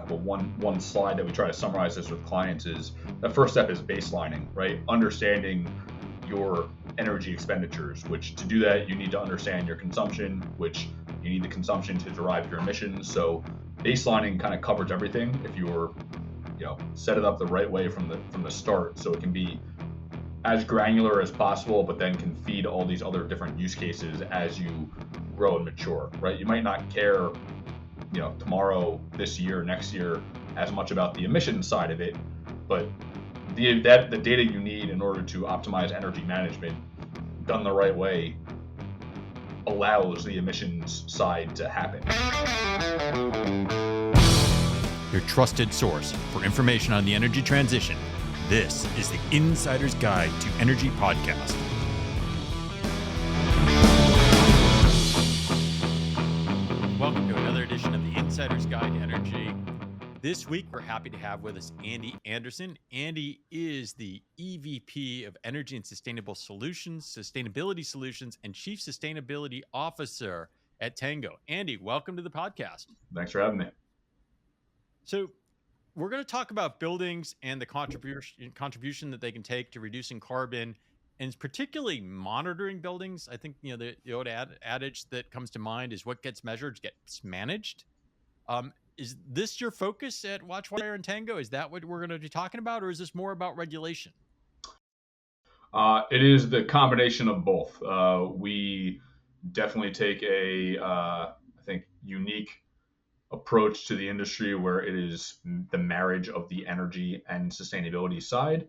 have a one slide that we try to summarize this with clients is the first step is baselining, right? Understanding your energy expenditures, which to do that, you need to understand your consumption, which you need the consumption to derive your emissions. So baselining kind of covers everything if you're, set it up the right way from the start, so it can be as granular as possible, but then can feed all these other different use cases as you grow and mature, right? You might not care, tomorrow, this year, next year, as much about the emissions side of it, but the data you need in order to optimize energy management done the right way allows the emissions side to happen. Your trusted source for information on the energy transition. This is the Insider's Guide to Energy podcast. Welcome to another edition of the Insider's Guide to Energy. This week, we're happy to have with us Andy Anderson. Andy is the EVP of Energy and Sustainability Solutions, and Chief Sustainability Officer at Tango. Andy, welcome to the podcast. Thanks for having me. So we're going to talk about buildings and the contribution that they can take to reducing carbon, and particularly monitoring buildings. I think, the old adage that comes to mind is what gets measured gets managed. Is this your focus at Watchwire and Tango? Is that what we're going to be talking about, or is this more about regulation? It is the combination of both. We definitely take a, I think, unique approach to the industry where it is the marriage of the energy and sustainability side.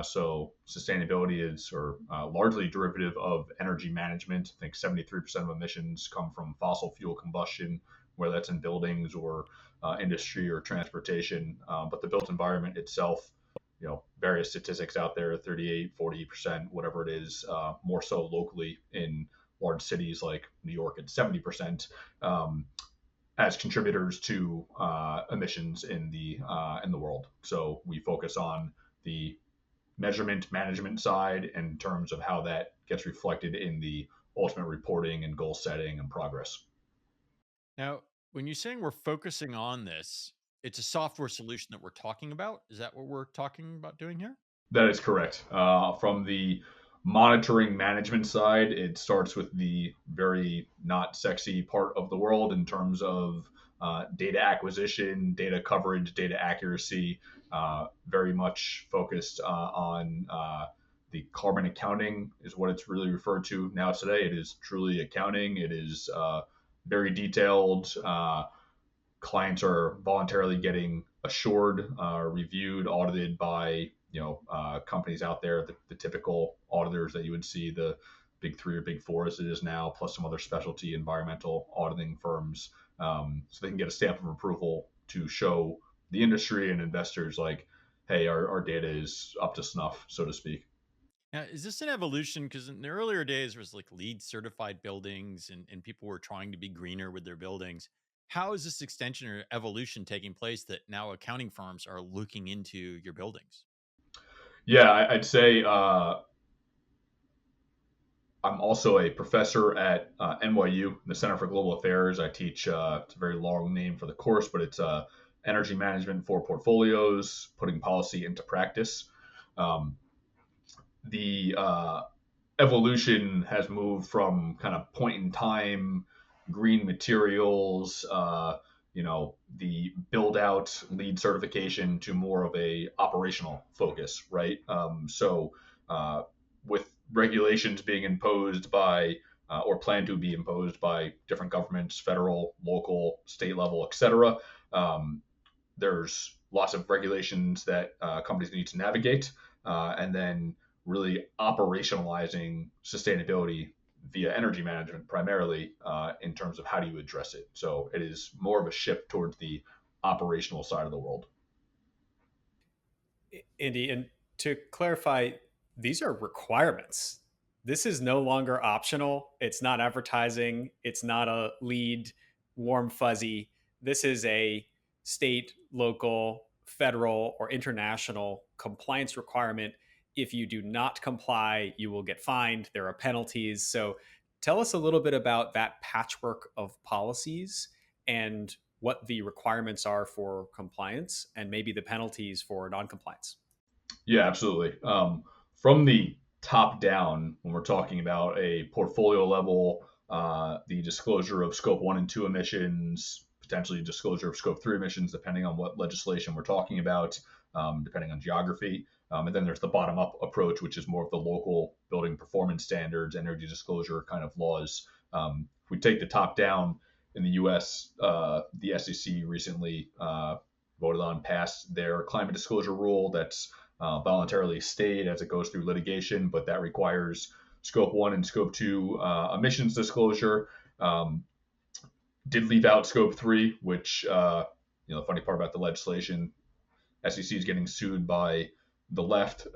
So sustainability is largely derivative of energy management. I think 73% of emissions come from fossil fuel combustion, whether that's in buildings or industry or transportation. But the built environment itself, various statistics out there, 38, 40%, whatever it is, more so locally in large cities like New York at 70%. As contributors to emissions in the world. So we focus on the measurement management side in terms of how that gets reflected in the ultimate reporting and goal setting and progress. Now, when you're saying we're focusing on this, it's a software solution that we're talking about. Is that what we're talking about doing here? That is correct. From the monitoring management side, it starts with the very not sexy part of the world in terms of data acquisition, data coverage, data accuracy, very much focused on the carbon accounting is what it's really referred to now today. It is truly accounting. It is very detailed. Clients are voluntarily getting assured, reviewed, audited by companies out there, the typical auditors that you would see, the big three or big four as it is now, plus some other specialty environmental auditing firms. So they can get a stamp of approval to show the industry and investors like, hey, our data is up to snuff, so to speak. Now, is this an evolution? Because in the earlier days, there was like LEED certified buildings and people were trying to be greener with their buildings. How is this extension or evolution taking place that now accounting firms are looking into your buildings? Yeah, I'd say I'm also a professor at NYU, the Center for Global Affairs. I teach, it's a very long name for the course, but it's energy management for portfolios, putting policy into practice. The evolution has moved from kind of point in time green materials, the build out LEED certification to more of a operational focus, right? So with regulations being imposed by or planned to be imposed by different governments, federal, local, state level, et cetera, there's lots of regulations that companies need to navigate, and then really operationalizing sustainability via energy management primarily in terms of how do you address it. So it is more of a shift towards the operational side of the world. Andy, and to clarify, these are requirements. This is no longer optional. It's not advertising. It's not a LEED warm fuzzy. This is a state, local, federal, or international compliance requirement. If you do not comply, you will get fined. There are penalties. So tell us a little bit about that patchwork of policies and what the requirements are for compliance and maybe the penalties for noncompliance. Yeah, absolutely. From the top down, when we're talking about a portfolio level, the disclosure of scope 1 and 2 emissions, potentially disclosure of scope 3 emissions, depending on what legislation we're talking about, depending on geography. And then there's the bottom up approach, which is more of the local building performance standards, energy disclosure kind of laws. If we take the top down in the US, the SEC recently voted on, passed their climate disclosure rule that's voluntarily stayed as it goes through litigation, but that requires scope 1 and scope 2 emissions disclosure. Um, did leave out scope 3, which, the funny part about the legislation, SEC is getting sued by the left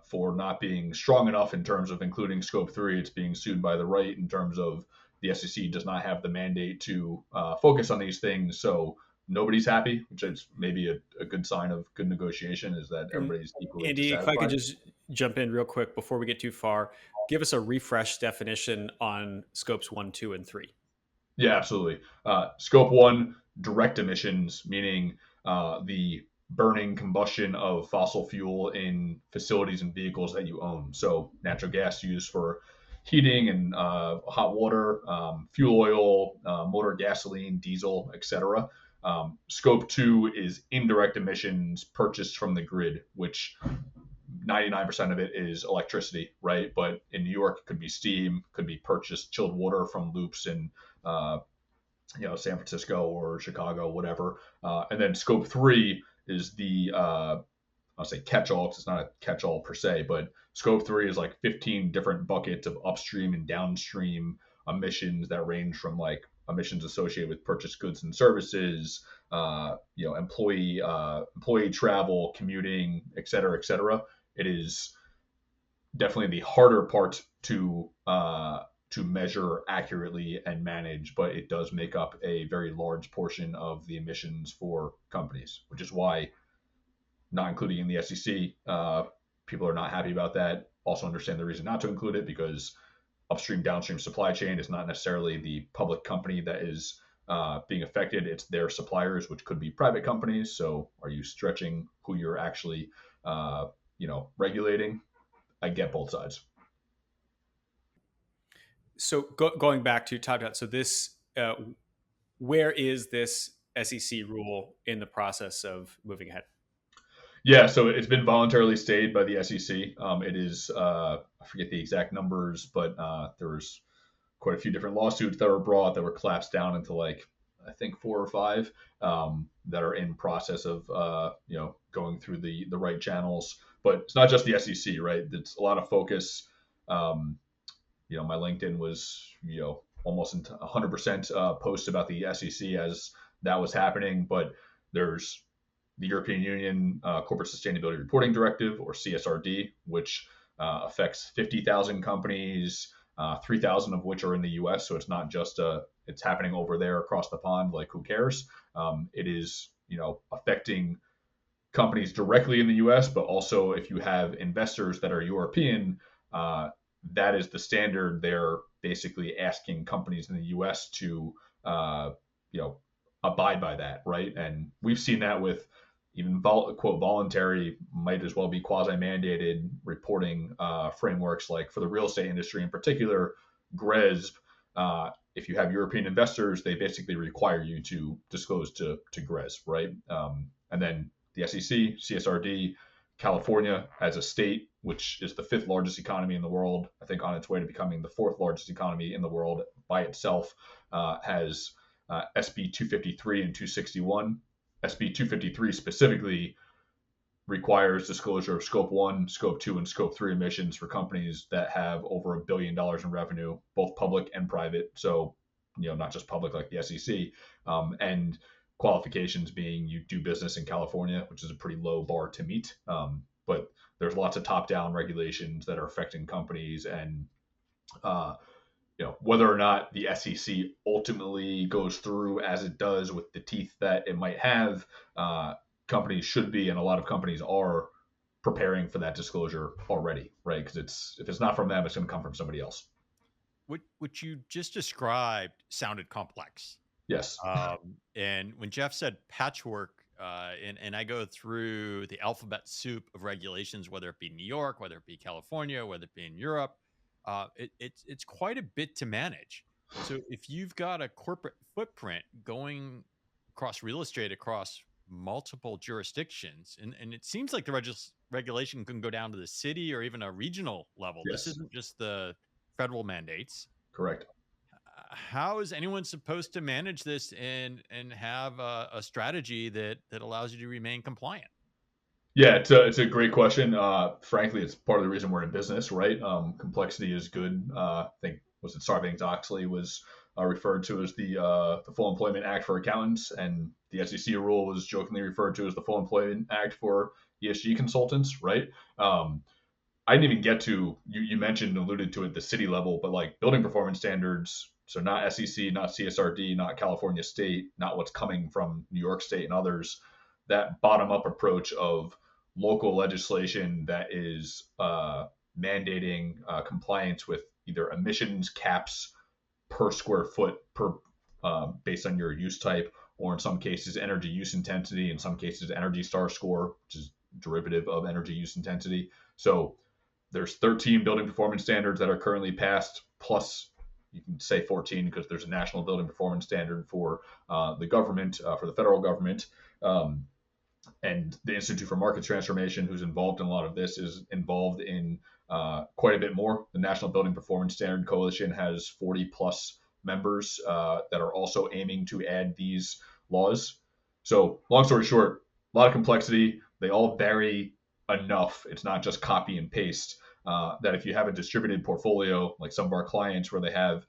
for not being strong enough in terms of including scope 3. It's being sued by the right in terms of the SEC does not have the mandate to focus on these things. So nobody's happy, which is maybe a good sign of good negotiation, is that And everybody's equally Andy, if I could dissatisfied. just jump in real quick before we get too far, give us a refresh definition on scopes 1, 2, and 3. Yeah, absolutely. Scope 1, direct emissions, meaning the burning combustion of fossil fuel in facilities and vehicles that you own. So natural gas used for heating and hot water, fuel oil, motor gasoline, diesel, etc. Scope 2 is indirect emissions purchased from the grid, which 99% of it is electricity, right? But in New York, it could be steam, could be purchased chilled water from loops in uh, San Francisco or Chicago, whatever. And then scope 3 is the I'll say catch-all because it's not a catch-all per se, but scope 3 is like 15 different buckets of upstream and downstream emissions that range from like emissions associated with purchased goods and services, employee travel, commuting, et cetera, et cetera. It is definitely the harder part to measure accurately and manage, but it does make up a very large portion of the emissions for companies, which is why not including in the SEC, people are not happy about that. Also understand the reason not to include it because upstream downstream supply chain is not necessarily the public company that is being affected. It's their suppliers, which could be private companies. So are you stretching who you're actually regulating? I get both sides. So going back to top down, so this, where is this SEC rule in the process of moving ahead? Yeah, so it's been voluntarily stayed by the SEC. It is I forget the exact numbers, but there was quite a few different lawsuits that were brought that were collapsed down into like I think 4 or 5 that are in process of going through the right channels. But it's not just the SEC, right? It's a lot of focus. My LinkedIn was almost 100% posts about the SEC as that was happening, but there's the European Union Corporate Sustainability Reporting Directive, or CSRD, which affects 50,000 companies, 3,000 of which are in the U.S. So it's not just it's happening over there across the pond. Like, who cares? It is affecting companies directly in the U.S., but also if you have investors that are European, that is the standard. They're basically asking companies in the U.S. to abide by that, right? And we've seen that with even quote voluntary, might as well be quasi-mandated reporting frameworks, like for the real estate industry in particular, GRESB. If you have European investors, they basically require you to disclose to GRESB, right? And then the SEC, CSRD, California as a state, which is the 5th largest economy in the world, I think on its way to becoming the 4th largest economy in the world by itself, has SB 253 and 261. SB 253 specifically requires disclosure of scope 1, scope 2, and scope 3 emissions for companies that have over $1 billion in revenue, both public and private. So, not just public like the SEC. And qualifications being you do business in California, which is a pretty low bar to meet. But there's lots of top-down regulations that are affecting companies, and whether or not the SEC ultimately goes through as it does with the teeth that it might have, companies should be, and a lot of companies are preparing for that disclosure already, right? Because if it's not from them, it's going to come from somebody else. What you just described sounded complex. Yes. And when Jeff said patchwork, and I go through the alphabet soup of regulations, whether it be New York, whether it be California, whether it be in Europe, it's quite a bit to manage. So if you've got a corporate footprint going across real estate across multiple jurisdictions, and it seems like the regulation can go down to the city or even a regional level. This Yes. isn't just the federal mandates. Correct. How is anyone supposed to manage this and have a strategy that allows you to remain compliant? Yeah, it's a great question. Frankly, it's part of the reason we're in business, right? Complexity is good. I think was it Sarbanes-Oxley was referred to as the Full Employment Act for accountants, and the SEC rule was jokingly referred to as the Full Employment Act for ESG consultants, right? I didn't even get to you mentioned and alluded to it the city level, but like building performance standards. So not SEC, not CSRD, not California State, not what's coming from New York State and others. That bottom up approach of local legislation that is mandating compliance with either emissions caps per square foot per based on your use type, or in some cases energy use intensity, in some cases Energy Star score, which is derivative of energy use intensity. So there's 13 building performance standards that are currently passed, plus you can say 14 because there's a national building performance standard for the government, for the federal government. And the Institute for Market Transformation, who's involved in a lot of this, is involved in quite a bit more. The National Building Performance Standard Coalition has 40 plus members that are also aiming to add these laws. So, long story short, a lot of complexity. They all vary enough. It's not just copy and paste. That if you have a distributed portfolio, like some of our clients, where they have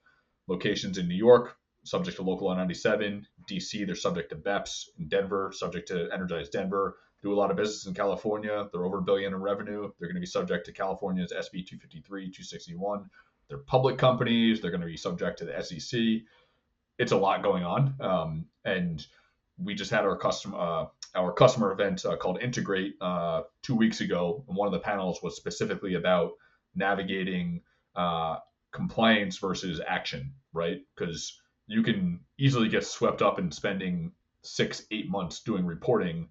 locations in New York, subject to local law 97. DC, they're subject to BEPS. In Denver, subject to Energize Denver. Do a lot of business in California. They're over $1 billion in revenue. They're going to be subject to California's SB 253, 261. They're public companies. They're going to be subject to the SEC. It's a lot going on. And we just had our customer event called Integrate 2 weeks ago, and one of the panels was specifically about navigating compliance versus action, right? Because you can easily get swept up in spending 6, 8 months doing reporting,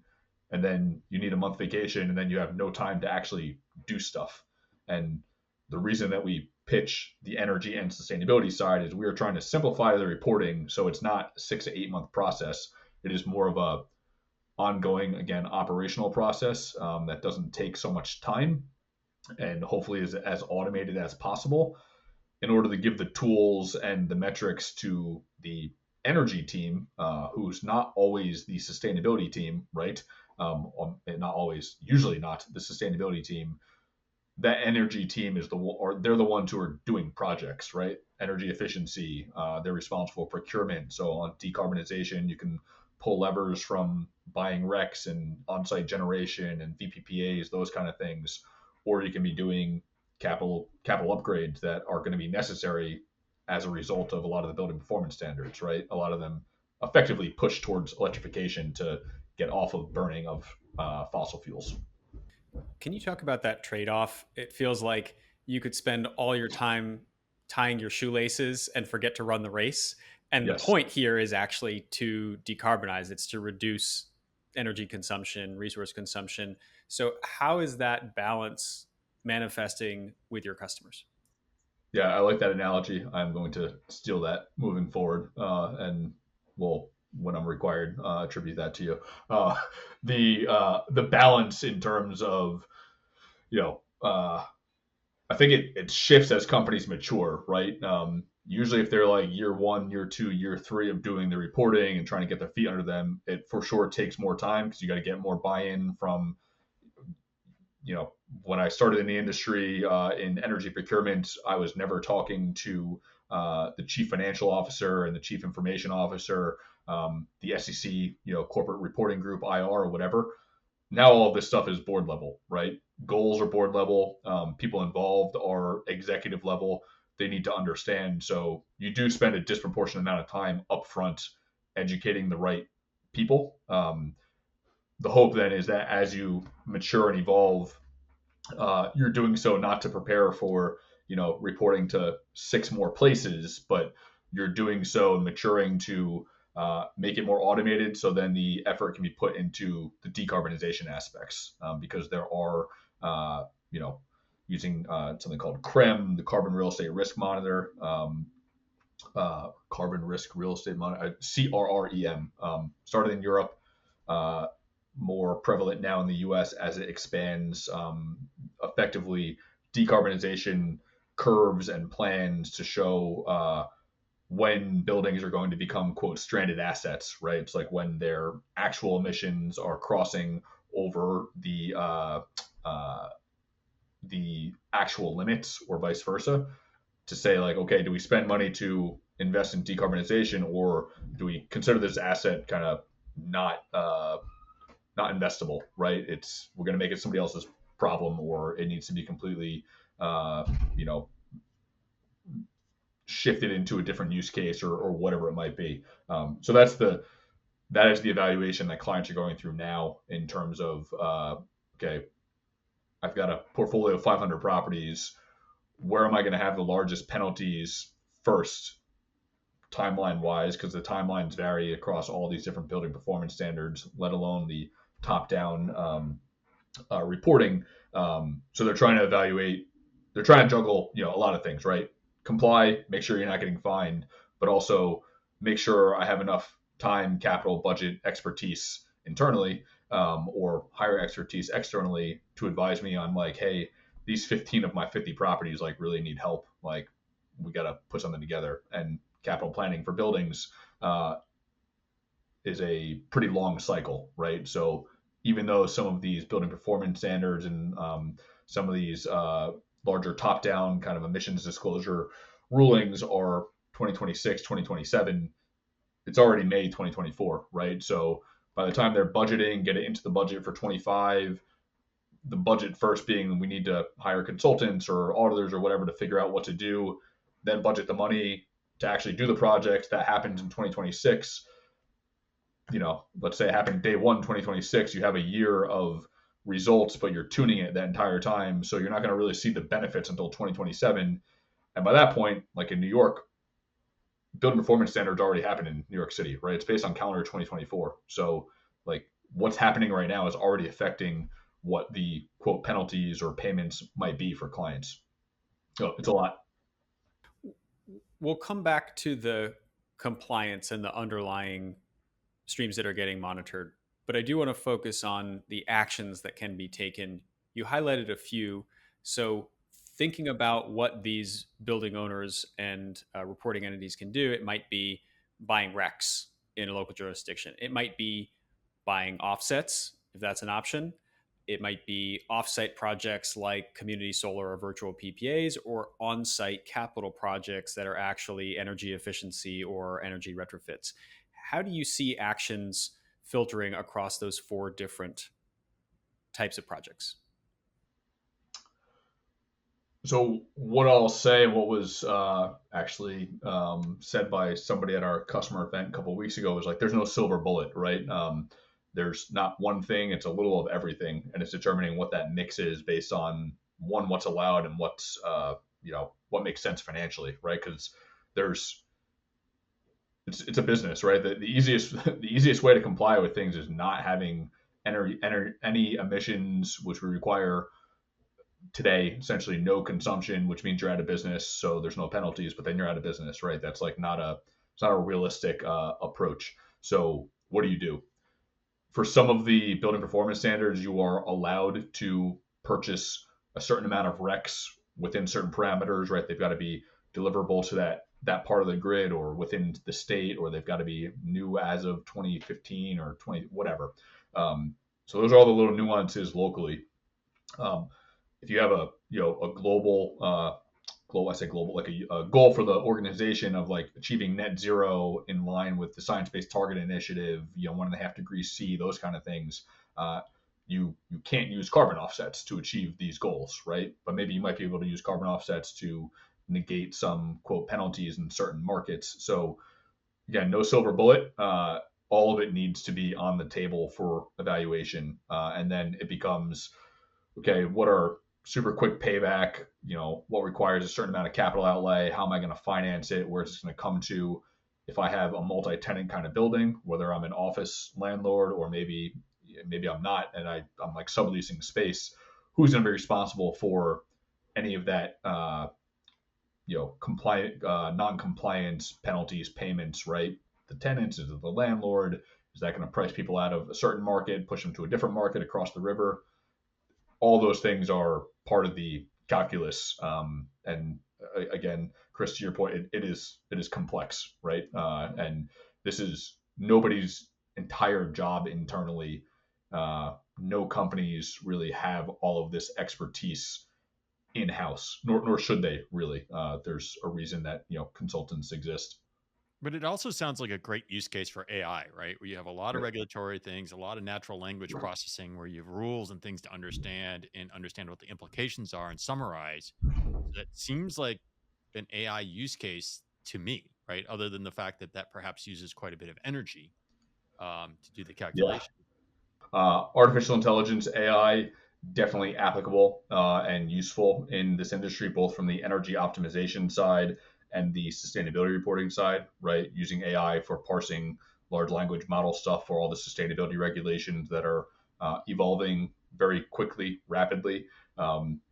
and then you need a month vacation, and then you have no time to actually do stuff. And the reason that we pitch the energy and sustainability side is we are trying to simplify the reporting so it's not 6 to 8 month process. It is more of a ongoing, again, operational process that doesn't take so much time and hopefully is as automated as possible in order to give the tools and the metrics to the energy team, who's not always the sustainability team, right? Not always, usually not the sustainability team. That energy team is or they're the ones who are doing projects, right? Energy efficiency, they're responsible for procurement. So on decarbonization, you can pull levers from buying RECs and on-site generation and VPPAs, those kind of things, or you can be doing capital upgrades that are going to be necessary as a result of a lot of the building performance standards, right? A lot of them effectively push towards electrification to get off of burning of fossil fuels. Can you talk about that trade off? It feels like you could spend all your time tying your shoelaces and forget to run the race. And the Yes. point here is actually to decarbonize, it's to reduce energy consumption, resource consumption. So, how is that balance manifesting with your customers? Yeah, I like that analogy. I'm going to steal that moving forward, and we'll, when I'm required, attribute that to you. Uh, the balance in terms of, you know, I think it shifts as companies mature, right? Usually, if they're like year one, year two, year three of doing the reporting and trying to get their feet under them, it for sure takes more time because you got to get more buy-in from, when I started in the industry in energy procurement, I was never talking to the chief financial officer and the chief information officer, the SEC, corporate reporting group, IR, or whatever. Now all of this stuff is board level, right? Goals are board level. People involved are executive level. They need to understand. So you do spend a disproportionate amount of time upfront educating the right people. The hope then is that as you mature and evolve, you're doing so not to prepare for reporting to 6 more places, but you're doing so and maturing to make it more automated, so then the effort can be put into the decarbonization aspects, because there are, using something called CREM, the Carbon Real Estate Risk Monitor, Carbon Risk Real Estate Monitor, CRREM, started in Europe, uh, more prevalent now in the U.S. as it expands, effectively decarbonization curves and plans to show when buildings are going to become quote stranded assets, right? It's like when their actual emissions are crossing over the actual limits, or vice versa, to say like, okay, do we spend money to invest in decarbonization, or do we consider this asset kind of not investable, right? It's we're going to make it somebody else's problem, or it needs to be completely, uh, you know, shifted into a different use case, or whatever it might be. So that is the evaluation that clients are going through now in terms of, okay, I've got a portfolio of 500 properties. Where am I going to have the largest penalties first, timeline wise? Because the timelines vary across all these different building performance standards, let alone the top down reporting. So they're trying to evaluate, they're trying to juggle, a lot of things, right? Comply, make sure you're not getting fined, but also make sure I have enough time, capital, budget, expertise internally, or higher expertise externally to advise me on like, hey, these 15 of my 50 properties like really need help. Like we got to put something together. And capital planning for buildings is a pretty long cycle, right? So even though some of these building performance standards and some of these larger top-down kind of emissions disclosure rulings are 2026, 2027, it's already May 2024, right? So by the time they're budgeting, get it into the budget for 25, the budget first being we need to hire consultants or auditors or whatever to figure out what to do, then budget the money to actually do the project. That happens in 2026. Let's say it happened day one, 2026, you have a year of results, but you're tuning it that entire time. So you're not going to really see the benefits until 2027. And by that point, like in New York, building performance standards already happened in New York City, right? It's based on calendar 2024. So like what's happening right now is already affecting what the quote penalties or payments might be for clients. So it's a lot. We'll come back to the compliance and the underlying streams that are getting monitored, but I do want to focus on the actions that can be taken. You highlighted a few. So thinking about what these building owners and reporting entities can do, it might be buying RECs in a local jurisdiction. It might be buying offsets, if that's an option. It might be offsite projects like community solar or virtual PPAs, or on-site capital projects that are actually energy efficiency or energy retrofits. How do you see actions filtering across those four different types of projects? So what I'll say, what was actually said by somebody at our customer event a couple of weeks ago, was like, there's no silver bullet, right? There's not one thing; it's a little of everything, and it's determining what that mix is based on one, what's allowed, and what's what makes sense financially, right? Because there's it's a business, right? The easiest the easiest way to comply with things is not having any emissions, which would require today essentially no consumption, which means you're out of business. So there's no penalties, but then you're out of business, right? That's like it's not a realistic approach. So what do you do? For some of the building performance standards, you are allowed to purchase a certain amount of RECs within certain parameters, right? They've got to be deliverable to that part of the grid or within the state, or they've got to be new as of 2015 or 20 whatever. So those are all the little nuances locally. If you have a global, I say global, like a goal for the organization of like achieving net zero in line with the Science Based Target Initiative, 1.5 degrees C, those kind of things. You can't use carbon offsets to achieve these goals, right? But maybe you might be able to use carbon offsets to negate some quote penalties in certain markets. So again, no silver bullet. All of it needs to be on the table for evaluation, and then it becomes, okay, what are super quick payback, what requires a certain amount of capital outlay, how am I going to finance it, where is it going to come to, if I have a multi-tenant kind of building, whether I'm an office landlord or maybe I'm not, and I'm like subleasing space, who's going to be responsible for any of that compliant non-compliance penalties, payments, right? The tenants, is it the landlord? Is that going to price people out of a certain market, push them to a different market across the river? All those things are part of the calculus. And again, Chris, to your point, it is complex, right? And this is nobody's entire job internally. No companies really have all of this expertise in house, nor should they really. There's a reason that consultants exist. But it also sounds like a great use case for AI, right? Where you have a lot of Right. regulatory things, a lot of natural language processing, where you have rules and things to understand and understand what the implications are and summarize. So that seems like an AI use case to me, right? Other than the fact that that perhaps uses quite a bit of energy to do the Yeah. calculation. Artificial intelligence, AI, definitely applicable and useful in this industry, both from the energy optimization side and the sustainability reporting side, right? Using AI for parsing large language model stuff for all the sustainability regulations that are evolving very quickly, rapidly,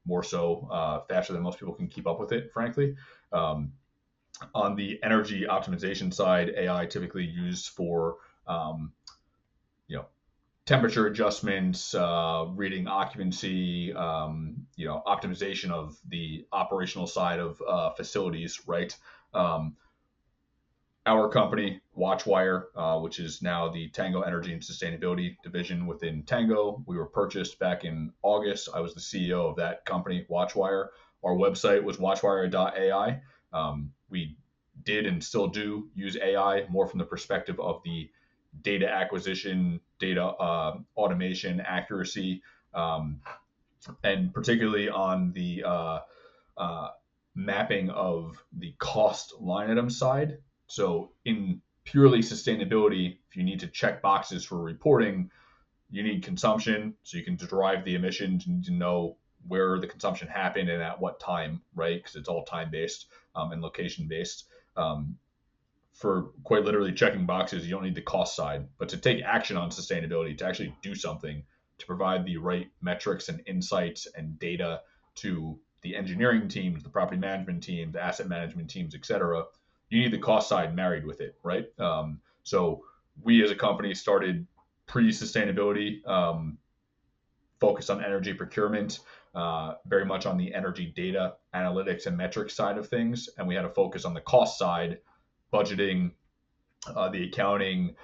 more so faster than most people can keep up with it, frankly. Um, on the energy optimization side, AI typically used for um, you know temperature adjustments, reading occupancy, optimization of the operational side of facilities, right? Um, our company, Watchwire, which is now the Tango Energy and Sustainability division within Tango, we were purchased back in August. I was the CEO of that company, Watchwire. Our website was watchwire.ai. We did and still do use AI more from the perspective of the data acquisition, data automation, accuracy, um, and particularly on the uh, mapping of the cost line item side. So in purely sustainability, if you need to check boxes for reporting, you need consumption, so you can derive the emissions. You need to know where the consumption happened and at what time, right? Because it's all time based and location based. Um, for quite literally checking boxes, you don't need the cost side, but to take action on sustainability, to actually do something, to provide the right metrics and insights and data to the engineering teams, the property management teams, the asset management teams, et cetera, you need the cost side married with it, right? So we as a company started pre-sustainability, focused on energy procurement, very much on the energy data analytics and metrics side of things, and we had a focus on the cost side, budgeting, the accounting,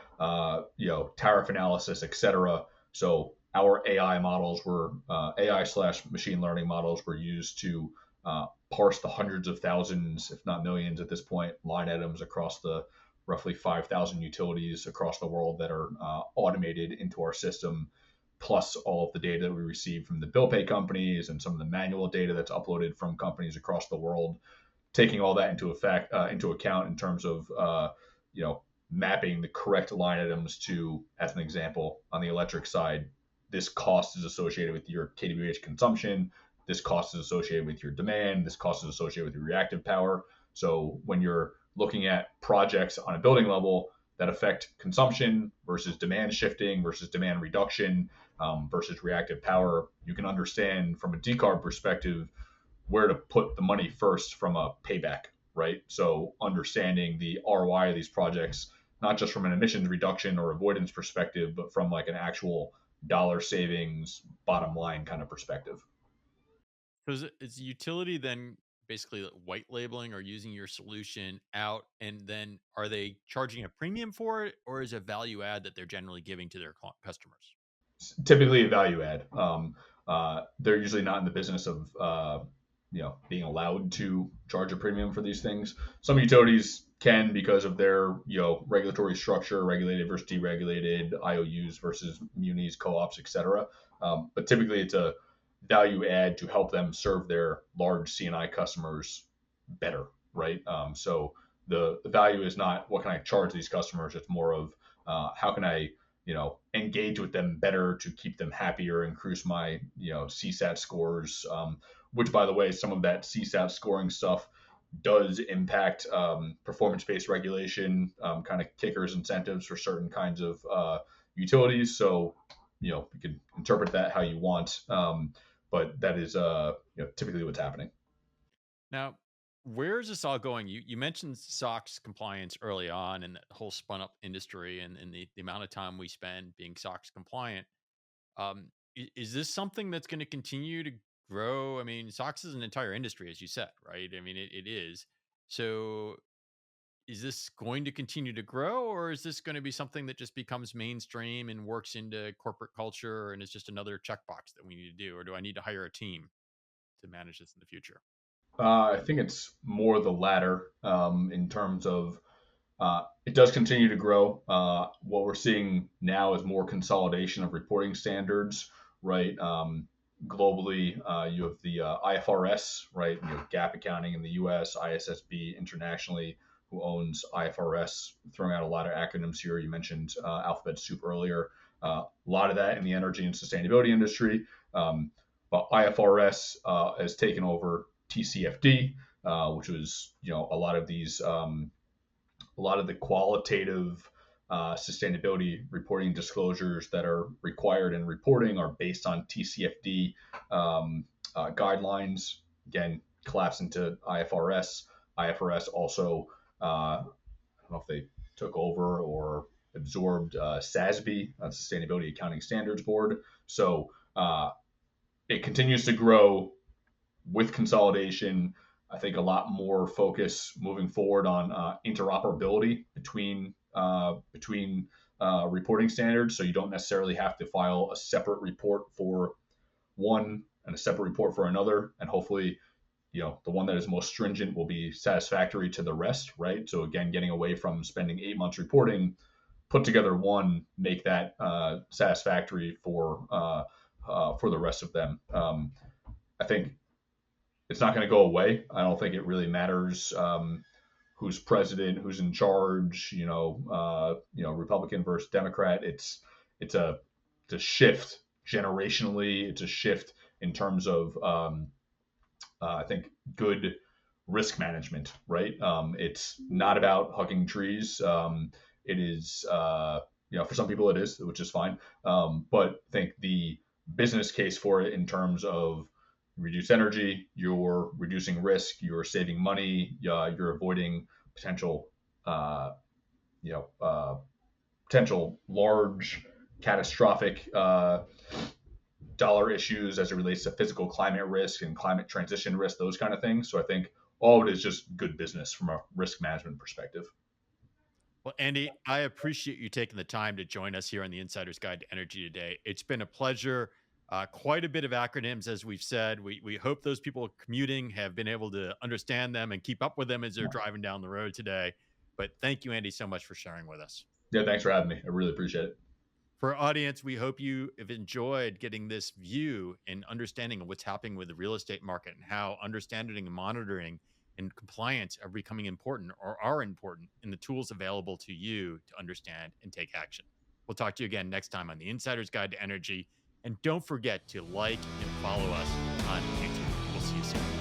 tariff analysis, et cetera. So our AI models were AI/machine learning models were used to parse the hundreds of thousands, if not millions at this point, line items across the roughly 5,000 utilities across the world that are automated into our system, plus all of the data that we receive from the bill pay companies and some of the manual data that's uploaded from companies across the world, taking all that into account in terms of mapping the correct line items to, as an example, on the electric side, this cost is associated with your kWh consumption. This cost is associated with your demand. This cost is associated with your reactive power. So when you're looking at projects on a building level that affect consumption versus demand shifting versus demand reduction versus reactive power, you can understand from a decarb perspective where to put the money first from a payback, right? So understanding the ROI of these projects, not just from an emissions reduction or avoidance perspective, but from like an actual dollar savings bottom line kind of perspective. So is utility then basically like white labeling or using your solution out, and then are they charging a premium for it, or is it value add that they're generally giving to their customers? Typically a value add. They're usually not in the business of being allowed to charge a premium for these things. Some utilities can because of their regulatory structure, regulated versus deregulated, IOUs versus munis, co-ops, etc. But typically it's a value add to help them serve their large CNI customers better, right? So the value is not what can I charge these customers. It's more of how can I engage with them better to keep them happier, increase my CSAT scores. Which, by the way, some of that CSAT scoring stuff does impact performance-based regulation, kind of kickers, incentives for certain kinds of utilities. So, you can interpret that how you want, but that is typically what's happening. Now, where is this all going? You mentioned SOX compliance early on and the whole spun up industry and the amount of time we spend being SOX compliant. Is this something that's going to continue to grow? I mean, SOX is an entire industry, as you said, right? I mean, it is. So is this going to continue to grow, or is this going to be something that just becomes mainstream and works into corporate culture and is just another checkbox that we need to do? Or do I need to hire a team to manage this in the future? I think it's more the latter, in terms of it does continue to grow. What we're seeing now is more consolidation of reporting standards, right? Globally, you have the IFRS, right? You have GAAP accounting in the US, ISSB internationally, who owns IFRS, throwing out a lot of acronyms here. You mentioned alphabet soup earlier. A lot of that in the energy and sustainability industry. But IFRS has taken over TCFD, which was a lot of these a lot of the qualitative sustainability reporting disclosures that are required in reporting are based on TCFD guidelines. Again, collapse into IFRS. IFRS also, I don't know if they took over or absorbed SASB, Sustainability Accounting Standards Board. So it continues to grow with consolidation. I think a lot more focus moving forward on interoperability between reporting standards. So you don't necessarily have to file a separate report for one and a separate report for another. And hopefully, the one that is most stringent will be satisfactory to the rest, right? So again, getting away from spending 8 months reporting, put together one, make that satisfactory for the rest of them. I think it's not going to go away. I don't think it really matters who's president, who's in charge. Republican versus Democrat. It's a shift generationally. It's a shift in terms of I think good risk management. Right. It's not about hugging trees. It is for some people it is, which is fine. But I think the business case for it in terms of reduce energy, you're reducing risk, you're saving money, you're avoiding potential, potential large catastrophic dollar issues as it relates to physical climate risk and climate transition risk, those kind of things. So I think all of it is just good business from a risk management perspective. Well, Andy, I appreciate you taking the time to join us here on the Insider's Guide to Energy today. It's been a pleasure. Quite a bit of acronyms, as we've said. We hope those people commuting have been able to understand them and keep up with them as they're driving down the road today. But thank you, Andy, so much for sharing with us. Yeah, thanks for having me. I really appreciate it. For our audience, we hope you have enjoyed getting this view and understanding of what's happening with the real estate market and how understanding and monitoring and compliance are becoming important or are important in the tools available to you to understand and take action. We'll talk to you again next time on the Insider's Guide to Energy. And don't forget to like and follow us on YouTube. We'll see you soon.